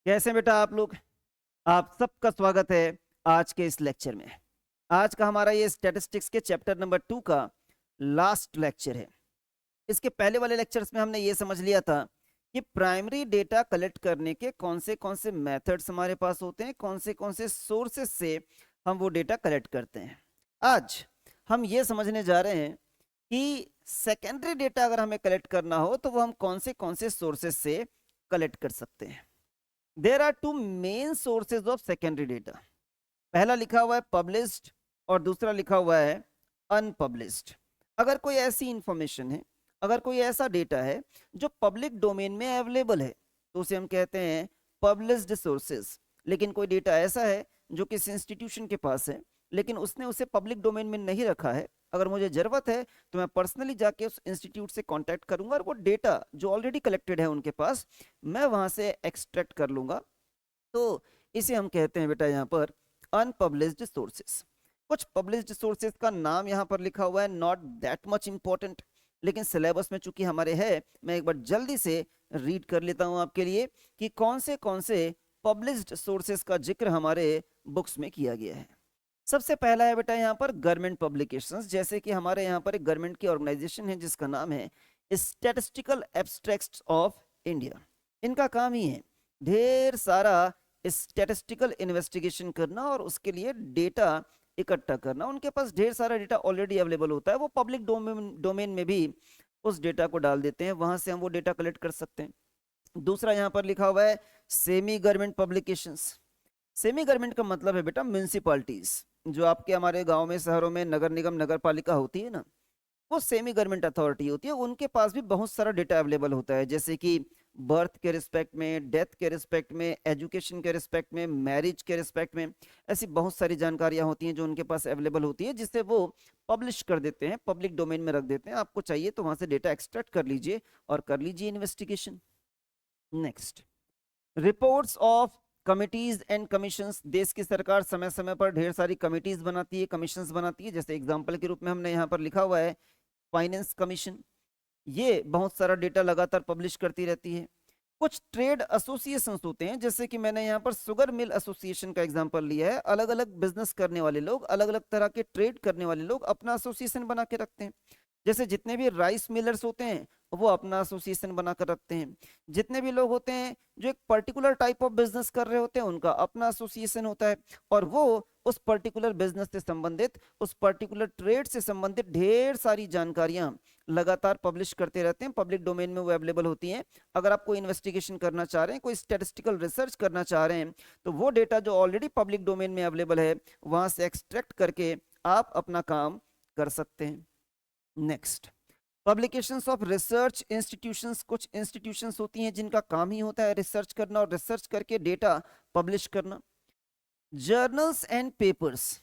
कैसे बेटा आप लोग। आप सबका स्वागत है आज के इस लेक्चर में। आज का हमारा ये स्टैटिस्टिक्स के चैप्टर नंबर 2 का लास्ट लेक्चर है। इसके पहले वाले लेक्चर्स में हमने ये समझ लिया था कि प्राइमरी डेटा कलेक्ट करने के कौन से मेथड्स हमारे पास होते हैं, कौन से सोर्सेस से हम वो डेटा कलेक्ट करते हैं। आज हम ये समझने जा रहे हैं कि सेकेंडरी डेटा अगर हमें कलेक्ट करना हो तो वो हम कौन से सोर्सेस से कलेक्ट कर सकते हैं। There are two main sources of secondary data. पहला लिखा हुआ है पब्लिश्ड और दूसरा लिखा हुआ है अनपब्लिश्ड। अगर कोई ऐसी इंफॉर्मेशन है, अगर कोई ऐसा डेटा है जो पब्लिक डोमेन में अवेलेबल है तो उसे हम कहते हैं पब्लिश्ड सोर्सेज। लेकिन कोई डेटा ऐसा है जो किसी इंस्टीट्यूशन के पास है लेकिन उसने उसे पब्लिक डोमेन में नहीं रखा है, अगर मुझे जरूरत है तो मैं पर्सनली जाके उस इंस्टीट्यूट से कांटेक्ट करूंगा और वो डेटा जो ऑलरेडी कलेक्टेड है उनके पास मैं वहां से एक्सट्रैक्ट कर लूंगा। तो इसे हम कहते हैं बेटा यहाँ पर अनपब्लिश्ड सोर्सेस। कुछ पब्लिश्ड सोर्सेस का नाम यहाँ पर लिखा हुआ है, नॉट दैट मच इंपॉर्टेंट, लेकिन सिलेबस में चूंकि हमारे है मैं एक बार जल्दी से रीड कर लेता हूँ आपके लिए कि कौन से पब्लिश्ड सोर्सेस का जिक्र हमारे बुक्स में किया गया है। सबसे पहला है बेटा यहाँ पर गवर्नमेंट पब्लिकेशंस, जैसे कि हमारे यहाँ पर एक गवर्नमेंट की ऑर्गेनाइजेशन है जिसका नाम है स्टैटिस्टिकल एब्स्ट्रैक्ट्स ऑफ इंडिया। इनका काम ही है ढेर सारा स्टैटिस्टिकल इन्वेस्टिगेशन करना और उसके लिए डेटा इकट्ठा करना। उनके पास ढेर सारा डेटा ऑलरेडी अवेलेबल होता है, वो पब्लिक डोमेन में भी उस डेटा को डाल देते हैं, वहां से हम वो डेटा कलेक्ट कर सकते हैं। दूसरा यहाँ पर लिखा हुआ है semi government publications. Semi government का मतलब है बेटा म्यूनिसिपालिटीज, जो आपके हमारे गांव में शहरों में नगर निगम नगर पालिका होती है ना, वो सेमी गवर्नमेंट अथॉरिटी होती है। उनके पास भी बहुत सारा डेटा अवेलेबल होता है, जैसे कि बर्थ के रिस्पेक्ट में, डेथ के रिस्पेक्ट में, एजुकेशन के रिस्पेक्ट में, मैरिज के रिस्पेक्ट में। ऐसी बहुत सारी जानकारियां होती हैं जो उनके पास अवेलेबल होती है, जिससे वो पब्लिश कर देते हैं, पब्लिक डोमेन में रख देते हैं। आपको चाहिए तो वहां से डेटा एक्सट्रैक्ट कर लीजिए और कर लीजिए investigation. Next, reports of committees and commissions. देश की सरकार समय समय पर ढेर सारी कमिटीज बनाती है, कमीशंस बनाती है। जैसे एग्जांपल के रूप में हमने यहाँ पर लिखा हुआ है फाइनेंस कमीशन, ये बहुत सारा डेटा लगातार पब्लिश करती रहती है। कुछ ट्रेड एसोसिएशंस होते हैं, जैसे कि मैंने यहाँ पर शुगर मिल एसोसिएशन का एग्जांपल लिया है। अलग अलग बिजनेस करने वाले लोग, अलग अलग तरह के ट्रेड करने वाले लोग अपना एसोसिएशन बना के रखते हैं। जैसे जितने भी राइस मिलर्स होते हैं वो अपना एसोसिएशन बनाकर रखते हैं। जितने भी लोग होते हैं जो एक पर्टिकुलर टाइप ऑफ बिजनेस कर रहे होते हैं उनका अपना एसोसिएशन होता है, और वो उस पर्टिकुलर बिजनेस से संबंधित, उस पर्टिकुलर ट्रेड से संबंधित ढेर सारी जानकारियां लगातार पब्लिश करते रहते हैं। पब्लिक डोमेन में वो अवेलेबल होती हैं। अगर आप कोई इन्वेस्टिगेशन करना चाह रहे हैं, कोई स्टैटिस्टिकल रिसर्च करना चाह रहे हैं, तो वो डेटा जो ऑलरेडी पब्लिक डोमेन में अवेलेबल है वहां से एक्सट्रैक्ट करके आप अपना काम कर सकते हैं। Next, publications of research institutions. कुछ इंस्टीट्यूशंस होती हैं जिनका काम ही होता है रिसर्च करना और रिसर्च करके डेटा पब्लिश करना। जर्नल्स एंड पेपर्स,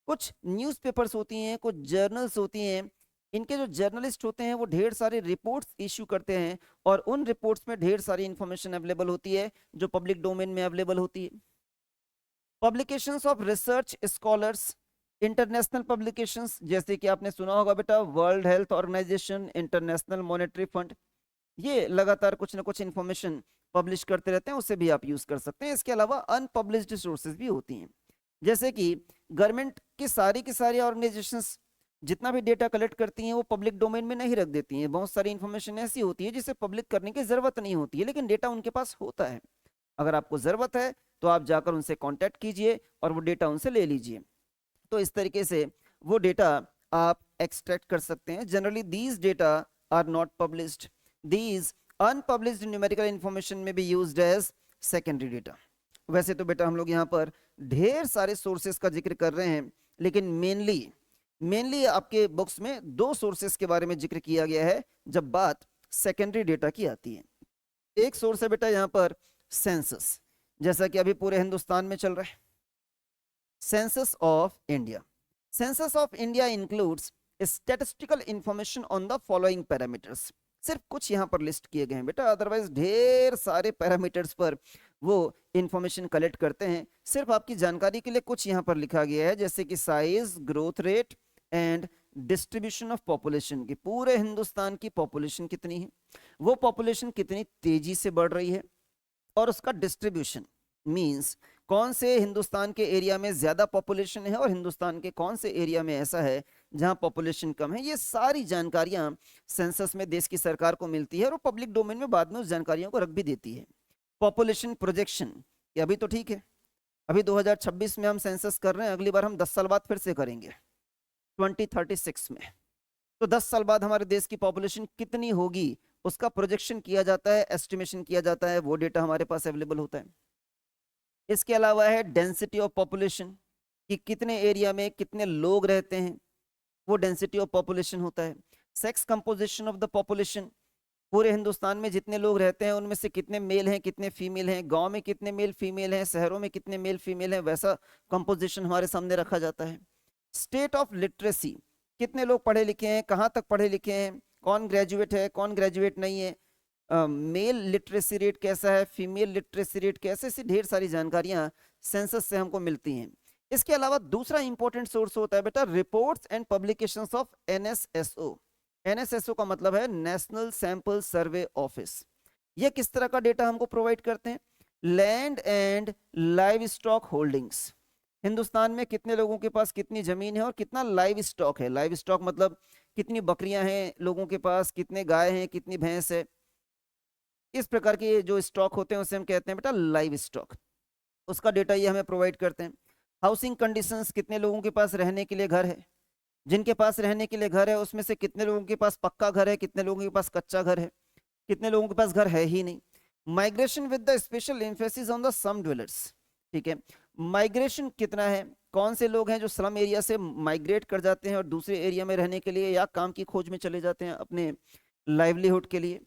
कुछ न्यूज़पेपर्स होती हैं, कुछ जर्नल्स होती हैं। इनके जो जर्नलिस्ट होते हैं वो ढेर सारे रिपोर्ट्स इश्यू करते हैं और उन रिपोर्ट्स में ढेर सारी इंफॉर्मेशन अवेलेबल होती है जो पब्लिक डोमेन में अवेलेबल होती है। Publications of research scholars, international publications, जैसे कि आपने सुना होगा बेटा world health organisation, international monetary fund, ये लगातार कुछ ना कुछ इंफॉर्मेशन पब्लिश करते रहते हैं, उसे भी आप यूज कर सकते हैं। इसके अलावा अनपब्लिश्ड सोर्सेज भी होती हैं, जैसे कि गवर्नमेंट की सारी ऑर्गेनाइजेशंस जितना भी डेटा कलेक्ट करती हैं वो पब्लिक डोमेन में नहीं रख देती हैं। बहुत सारी इंफॉर्मेशन ऐसी होती है जिसे पब्लिक करने की जरूरत नहीं होती है, लेकिन डेटा उनके पास होता है। अगर आपको जरूरत है तो आप जाकर उनसे कांटेक्ट कीजिए और वो डेटा उनसे ले लीजिए। तो इस तरीके से वो डेटा आप एक्सट्रैक्ट कर सकते हैं। Generally these data are not published. These unpublished numerical information में be used as secondary data. वैसे तो बेटा हम लोग यहाँ पर ढेर सारे सोर्सेस का जिक्र कर रहे हैं, लेकिन मेनली आपके बुक्स में दो सोर्सेस के बारे में जिक्र किया गया है जब बात सेकेंडरी डेटा की आती है। एक सोर्स है बेटा यहाँ पर सेंसस, जैसा कि अभी पूरे हिंदुस्तान में चल रहा है। Census of India, census of India includes statistical information on the following parameters. सिर्फ कुछ यहाँ पर लिस्ट किए गए हैं बेटा, अदरवाइज ढेर सारे पैरामीटर्स पर वो इंफॉर्मेशन कलेक्ट करते हैं। सिर्फ आपकी जानकारी के लिए कुछ यहाँ पर लिखा गया है, जैसे कि size, growth rate and distribution of population की। पूरे हिंदुस्तान की पॉपुलेशन कितनी है, वो पॉपुलेशन कितनी तेजी से बढ़ रही है, और उसका डिस्ट्रीब्यूशन मींस कौन से हिंदुस्तान के एरिया में ज्यादा पॉपुलेशन है और हिंदुस्तान के कौन से एरिया में ऐसा है जहां पॉपुलेशन कम है। ये सारी जानकारियां सेंसस में देश की सरकार को मिलती है और वो पब्लिक डोमेन में बाद में उस जानकारियों को रख भी देती है। पॉपुलेशन प्रोजेक्शन, ये अभी तो ठीक है, अभी 2026 में हम सेंसस कर रहे हैं, अगली बार हम 10 साल बाद फिर से करेंगे 2036 में। तो 10 साल बाद हमारे देश की पॉपुलेशन कितनी होगी उसका प्रोजेक्शन किया जाता है, एस्टिमेशन किया जाता है, वो डेटा हमारे पास अवेलेबल होता है। इसके अलावा है डेंसिटी ऑफ पॉपुलेशन, कि कितने एरिया में कितने लोग रहते हैं, वो डेंसिटी ऑफ पॉपुलेशन होता है। Sex composition of the population, पूरे हिंदुस्तान में जितने लोग रहते हैं उनमें से कितने मेल हैं कितने फीमेल हैं, गांव में कितने मेल फीमेल हैं, शहरों में कितने मेल फीमेल हैं, वैसा कंपोजिशन हमारे सामने रखा जाता है। स्टेट ऑफ लिटरेसी, कितने लोग पढ़े लिखे हैं, कहाँ तक पढ़े लिखे हैं, कौन ग्रेजुएट है कौन ग्रेजुएट नहीं है, मेल लिटरेसी रेट कैसा है, फीमेल लिटरेसी रेट कैसे, ऐसी ढेर सारी जानकारियां सेंसस से हमको मिलती हैं। इसके अलावा दूसरा इंपॉर्टेंट सोर्स होता है बेटा reports and publications of NSSO. NSSO का मतलब है नेशनल सैंपल सर्वे ऑफिस। ये किस तरह का डेटा हमको प्रोवाइड करते हैं, land and live stock holdings, Hindustan में कितने लोगों के पास कितनी जमीन है और कितना लाइव स्टॉक है। लाइव स्टॉक मतलब कितनी बकरियां हैं लोगों के पास, कितने गाय हैं कितनी भैंस है, इस प्रकार के जो स्टॉक होते हैं उसे हम कहते हैं बेटा लाइव स्टॉक, उसका डेटा ये हमें प्रोवाइड करते हैं। हाउसिंग कंडीशंस, कितने लोगों के पास रहने के लिए घर है, जिनके पास रहने के लिए घर है उसमें से कितने लोगों के पास पक्का घर है, कितने लोगों के पास कच्चा घर है, कितने लोगों के पास घर है ही नहीं। Migration with the special emphasis on the slum dwellers, ठीक है, माइग्रेशन कितना है, कौन से लोग हैं जो स्लम एरिया से माइग्रेट कर जाते हैं और दूसरे एरिया में रहने के लिए या काम की खोज में चले जाते हैं अपने लाइवलीहुड के लिए।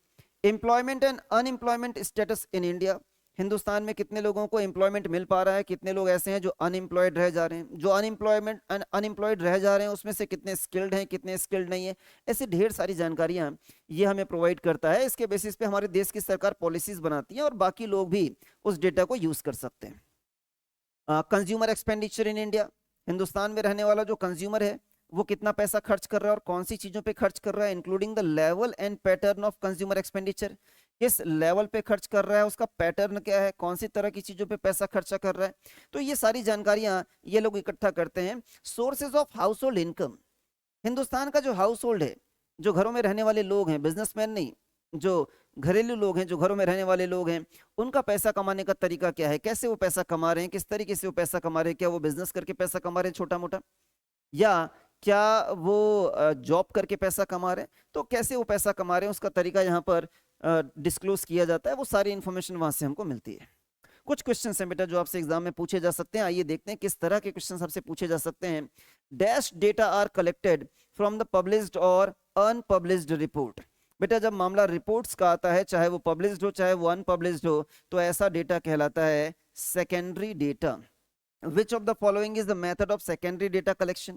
Employment and unemployment status in India, Hindustan में कितने लोगों को एम्प्लॉयमेंट मिल पा रहा है, कितने लोग ऐसे हैं जो अनएम्प्लॉयड रह जा रहे हैं, जो अनएम्प्लॉयड रह जा रहे हैं उसमें से कितने स्किल्ड हैं कितने स्किल्ड नहीं है, ऐसी ढेर सारी जानकारियां ये हमें प्रोवाइड करता है। इसके बेसिस पे हमारे देश की सरकार पॉलिसीज बनाती है और बाकी लोग भी उस डेटा को यूज कर सकते हैं। Consumer expenditure in India, Hindustan में रहने वाला जो कंज्यूमर है वो कितना पैसा खर्च कर रहा है और कौन सी चीजों पे खर्च कर रहा है, including the level and pattern of consumer expenditure, किस लेवल पे खर्च कर रहा है, उसका पैटर्न क्या है, कौन सी तरह की चीजों पे पैसा खर्चा कर रहा है। तो ये सारी जानकारियां ये लोग इकट्ठा करते हैं। Sources of house hold income, Hindustan का जो हाउस होल्ड है, जो घरों में रहने वाले लोग हैं, बिजनेसमैन नहीं, जो घरेलू लोग हैं, जो घरों में रहने वाले लोग हैं, उनका पैसा कमाने का तरीका क्या है, कैसे वो पैसा कमा रहे हैं, किस तरीके से वो पैसा कमा रहे हैं, क्या वो बिजनेस करके पैसा कमा रहे हैं छोटा मोटा, या क्या वो जॉब करके पैसा कमा रहे हैं, तो कैसे वो पैसा कमा रहे हैं उसका तरीका यहाँ पर डिस्क्लोज किया जाता है, वो सारी इंफॉर्मेशन वहां से हमको मिलती है। कुछ क्वेश्चंस हैं बेटा जो आपसे एग्जाम में पूछे जा सकते हैं, आइए देखते हैं किस तरह के क्वेश्चंस आपसे पूछे जा सकते हैं। Dash data are collected from the published और अनपब्लिश्ड रिपोर्ट, बेटा जब मामला रिपोर्ट्स का आता है चाहे वो पब्लिश्ड हो चाहे वो अनपब्लिश्ड हो तो ऐसा डेटा कहलाता है secondary data. Which of the following is the method of secondary data collection?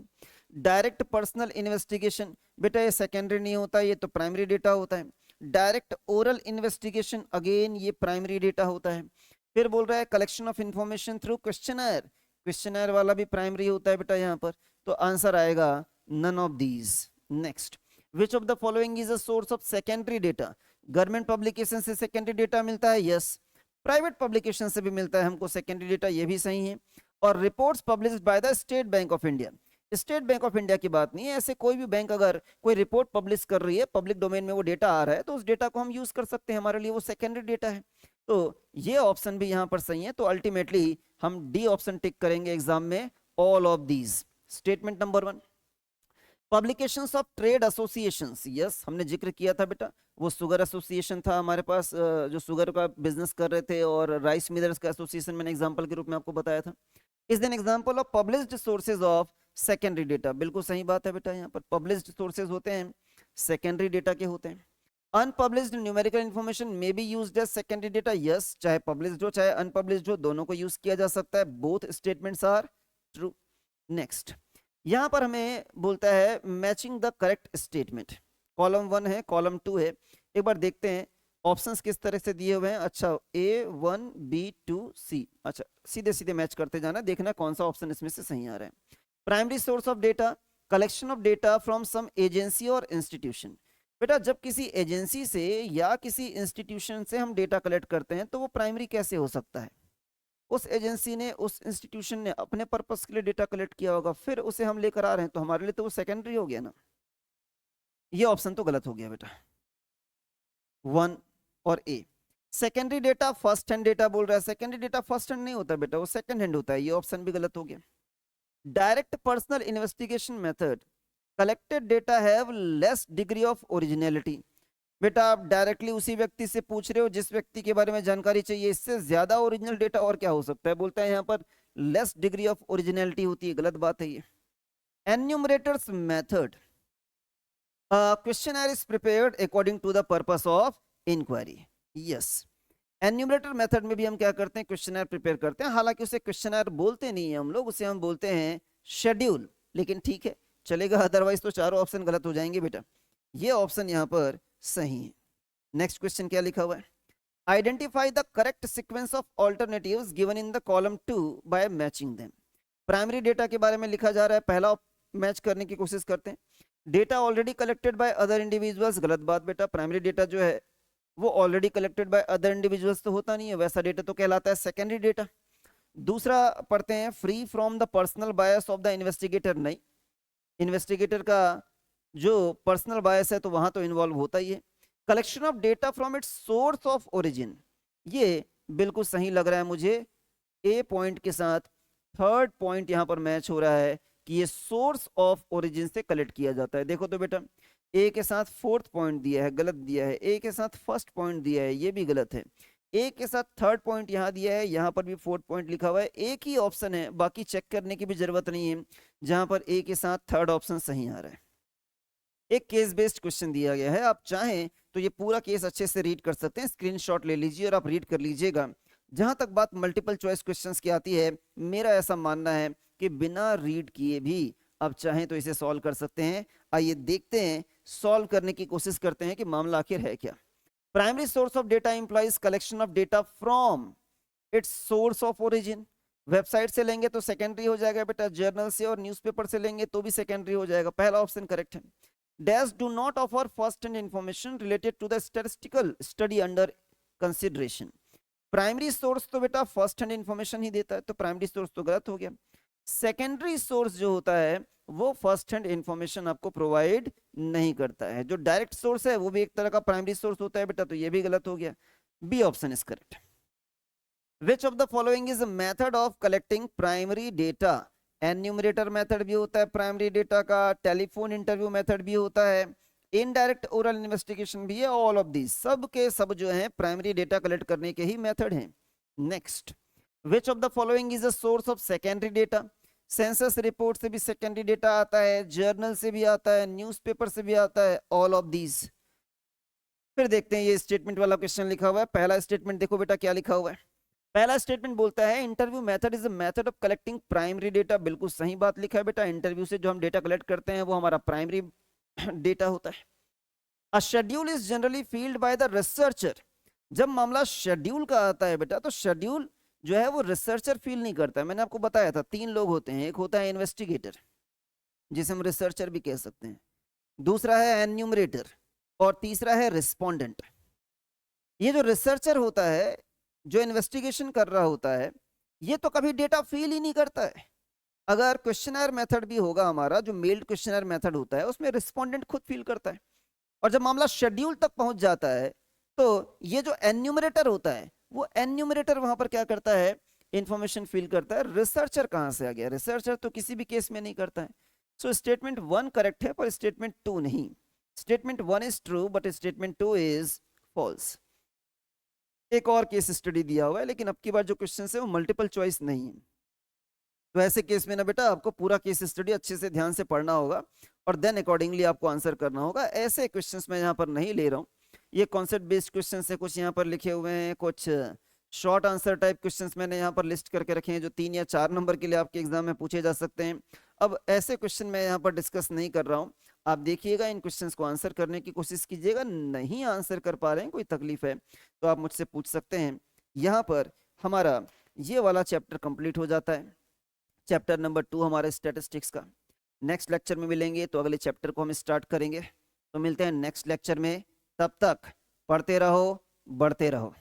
Direct personal investigation, बेटा ये सेकेंडरी नहीं होता, ये तो प्राइमरी डेटा होता है। डायरेक्ट ओरल इन्वेस्टिगेशन, अगेन ये प्राइमरी डेटा होता है। फिर बोल रहा है collection of information through questionnaire, questionnaire वाला भी प्राइमरी होता है बेटा यहाँ पर, तो आंसर आएगा none of these. Next, which of the following is a source of secondary data? Government publication से सेकेंडरी डेटा मिलता है, यस। प्राइवेट पब्लिकेशन से भी मिलता है हमको सेकेंडरी डेटा, ये भी सही है। और reports published by the state bank of India, state bank of India की बात नहीं है, ऐसे कोई भी बैंक अगर कोई रिपोर्ट पब्लिश कर रही है, पब्लिक डोमेन में वो डेटा आ रहा है तो उस डेटा को हम यूज कर सकते हैं, हमारे लिए वो सेकेंडरी डेटा है। तो ये ऑप्शन भी यहाँ पर सही है, तो अल्टीमेटली हम डी ऑप्शन टिक करेंगे एग्जाम में, all of these. Statement number 1, publications of trade associations, yes हमने जिक्र किया था बेटा, वो शुगर एसोसिएशन था हमारे पास जो शुगर का बिजनेस कर रहे थे, और राइस मिलर्स का एसोसिएशन मैंने एग्जांपल के रूप में आपको बताया था। Is an example of published sources of secondary data, बिल्कुल सही बात है बेटा, यहाँ पर पब्लिश्ड सोर्सेज होते हैं सेकेंडरी डेटा के होते हैं। Unpublished numerical information may be used as secondary data, yes चाहे पब्लिश्ड हो चाहे अनपब्लिश्ड हो दोनों को यूज किया जा सकता है, both statements are true. Next, यहां पर हमें बोलता है matching the correct statement, column 1 है कॉलम 2 है, एक बार देखते हैं ऑप्शंस किस तरह से दिए हुए हैं। अच्छा A1 B2 C, अच्छा सीधे सीधे मैच करते जाना, देखना कौन सा ऑप्शन इसमें से सही आ रहा है। Primary source of data, collection of data from some agency और इंस्टीट्यूशन, बेटा जब किसी एजेंसी से या किसी इंस्टीट्यूशन से हम डेटा कलेक्ट करते हैं तो वो प्राइमरी कैसे हो सकता है? उस एजेंसी ने, उस इंस्टीट्यूशन ने अपने पर्पस के लिए डेटा कलेक्ट किया होगा, फिर उसे हम लेकर आ रहे हैं, तो हमारे लिए तो वो सेकेंडरी हो गया ना। ये ऑप्शन तो गलत हो गया बेटा, 1 और A. Secondary data first hand data बोल रहा है, सेकेंडरी डेटा फर्स्ट हैंड नहीं होता बेटा, वो सेकंड हैंड होता है, ये ऑप्शन भी गलत हो गया। Direct personal investigation method, collected data have less degree of originality. बेटा आप डायरेक्टली उसी व्यक्ति से पूछ रहे हो जिस व्यक्ति के बारे में जानकारी चाहिए, इससे ज्यादा ओरिजिनल डेटा और क्या हो सकता है? बोलता है यहाँ पर लेस डिग्री ऑफ ओरिजिनलिटी होती है, गलत बात है ये। Enumerators method, questionnaire is prepared according to the purpose of inquiry. Yes, enumerator method में भी हम क्या करते हैं, क्वेश्चनर प्रिपेयर करते हैं, हालांकि उसे क्वेश्चनर बोलते नहीं है हम लोग, उसे हम बोलते हैं शेड्यूल, लेकिन ठीक है चलेगा, अदरवाइज तो चारों ऑप्शन गलत हो जाएंगे बेटा। ये ऑप्शन यहाँ पर सही है। नेक्स्ट क्वेश्चन क्या लिखा हुआ है, identify the correct sequence of alternatives given in the column 2 by matching them. Primary data के बारे में लिखा जा रहा है, पहला मैच करने की कोशिश करते हैं। Data already collected by other individuals, गलत बात बेटा, प्राइमरी डेटा जो है वो already collected by other individuals तो होता नहीं है, वैसा डेटा तो कहलाता है सेकेंडरी डेटा। दूसरा पढ़ते हैं, free from the personal bias of the investigator, नहीं, इन्वेस्टिगेटर का जो पर्सनल बायस है तो वहां तो इन्वॉल्व होता ही है। Collection of data from its source of origin, ये बिल्कुल सही लग रहा है मुझे, ए पॉइंट के साथ थर्ड पॉइंट यहां पर मैच हो रहा है कि ये सोर्स ऑफ ओरिजिन से कलेक्ट किया जाता है। देखो तो बेटा, ए के साथ फोर्थ पॉइंट दिया है, गलत दिया है, ए के साथ फर्स्ट पॉइंट दिया है, ये भी गलत है, ए के साथ थर्ड पॉइंट यहाँ दिया है, यहाँ पर भी फोर्थ पॉइंट लिखा हुआ है, एक ही ऑप्शन है, बाकी चेक करने की भी जरूरत नहीं है जहां पर ए के साथ थर्ड ऑप्शन सही आ रहा है। एक केस बेस्ड क्वेश्चन दिया गया है, आप चाहें तो ये पूरा केस अच्छे से रीड कर सकते हैं, स्क्रीनशॉट ले लीजिए और आप रीड कर लीजिएगा। जहां तक बात मल्टीपल चॉइस क्वेश्चंस की आती है, मेरा ऐसा मानना है कि बिना रीड किए भी आप चाहें तो इसे सॉल्व कर सकते हैं। आइए देखते हैं, सॉल्व करने की कोशिश करते हैं कि मामला आखिर है क्या। Primary source of data implies collection of data from its source of origin. Website से लेंगे तो सेकेंडरी हो जाएगा बेटा, जर्नल से और न्यूज़पेपर से लेंगे तो भी सेकेंडरी हो जाएगा, पहला ऑप्शन करेक्ट है। Dash do not offer first hand information related to the statistical study under consideration. Primary source तो बेटा फर्स्ट हैंड इंफॉर्मेशन ही देता है, तो प्राइमरी सोर्स तो गलत हो गया। सेकेंडरी सोर्स जो होता है वो फर्स्ट हैंड इंफॉर्मेशन आपको प्रोवाइड नहीं करता है, जो डायरेक्ट सोर्स है वो भी एक तरह का प्राइमरी सोर्स होता है बेटा, तो ये भी गलत हो गया, B option is correct. Which of the following is method of collecting primary data, enumerator method भी होता है प्राइमरी डेटा का, टेलीफोन इंटरव्यू मेथड भी होता है, इनडायरेक्ट ओरल इन्वेस्टिगेशन भी है, ऑल ऑफ दीज सब के सब जो है प्राइमरी डेटा कलेक्ट करने के ही मेथड हैं। Next, which of the following is a source of secondary data, census report से भी सेकेंडरी डेटा आता है, जर्नल से भी आता है, न्यूज़पेपर से भी आता है, ऑल ऑफ दीज। फिर देखते हैं ये स्टेटमेंट वाला क्वेश्चन लिखा हुआ है, पहला स्टेटमेंट देखो बेटा क्या लिखा हुआ है। पहला स्टेटमेंट बोलता है interview method is a method of collecting primary data, बिल्कुल सही बात लिखा है बेटा, इंटरव्यू से जो हम डेटा कलेक्ट करते हैं वो हमारा प्राइमरी डेटा होता है। अ schedule is generally field by the researcher, जब मामला शेड्यूल का आता है बेटा तो शेड्यूल जो है वो रिसर्चर फील नहीं करता है, मैंने आपको बताया था तीन लोग होते हैं, एक होता है इन्वेस्टिगेटर जिसे हम रिसर्चर भी कह सकते हैं, दूसरा है एन्यूमरेटर और तीसरा है रिस्पोंडेंट। ये जो रिसर्चर होता है, जो इन्वेस्टिगेशन कर रहा होता है, ये तो कभी डेटा फील ही नहीं करता है। अगर क्वेश्चनर मेथड भी होगा हमारा, जो मेल्ड क्वेश्चनर मेथड होता है, उसमें रिस्पोंडेंट खुद फील करता है, और जब मामला शेड्यूल तक पहुंच जाता है तो ये जो एन्यूमरेटर होता है वो एन्यूमरेटर वहां पर क्या करता है, इंफॉर्मेशन फील करता है। रिसर्चर कहां से आ गया, रिसर्चर तो किसी भी केस में नहीं करता है। सो स्टेटमेंट 1 करेक्ट है पर स्टेटमेंट 2 नहीं, statement 1 is true but statement 2 is false. एक और केस स्टडी दिया हुआ है, लेकिन अब की बार जो क्वेश्चन है वो मल्टीपल चॉइस नहीं है, तो ऐसे केस में ना बेटा आपको पूरा केस स्टडी अच्छे से ध्यान से पढ़ना होगा और देन अकॉर्डिंगली आपको आंसर करना होगा। ऐसे क्वेश्चंस मैं यहाँ पर नहीं ले रहा हूँ, ये कॉन्सेप्ट बेस्ड क्वेश्चन है, कुछ यहाँ पर लिखे हुए हैं, कुछ शॉर्ट आंसर टाइप क्वेश्चंस मैंने यहाँ पर लिस्ट करके रखे हैं जो 3 या 4 नंबर के लिए आपके एग्जाम में पूछे जा सकते हैं। अब ऐसे क्वेश्चन मैं यहाँ पर डिस्कस नहीं कर रहा हूँ, आप देखिएगा इन क्वेश्चंस को आंसर करने की कोशिश कीजिएगा, नहीं आंसर कर पा रहे हैं, कोई तकलीफ है तो आप मुझसे पूछ सकते हैं। यहाँ पर हमारा ये वाला चैप्टर कंप्लीट हो जाता है, चैप्टर नंबर 2 हमारे स्टैटिस्टिक्स का। नेक्स्ट लेक्चर में मिलेंगे तो अगले चैप्टर को हम स्टार्ट करेंगे। तो मिलते हैं नेक्स्ट लेक्चर में, तब तक पढ़ते रहो, बढ़ते रहो।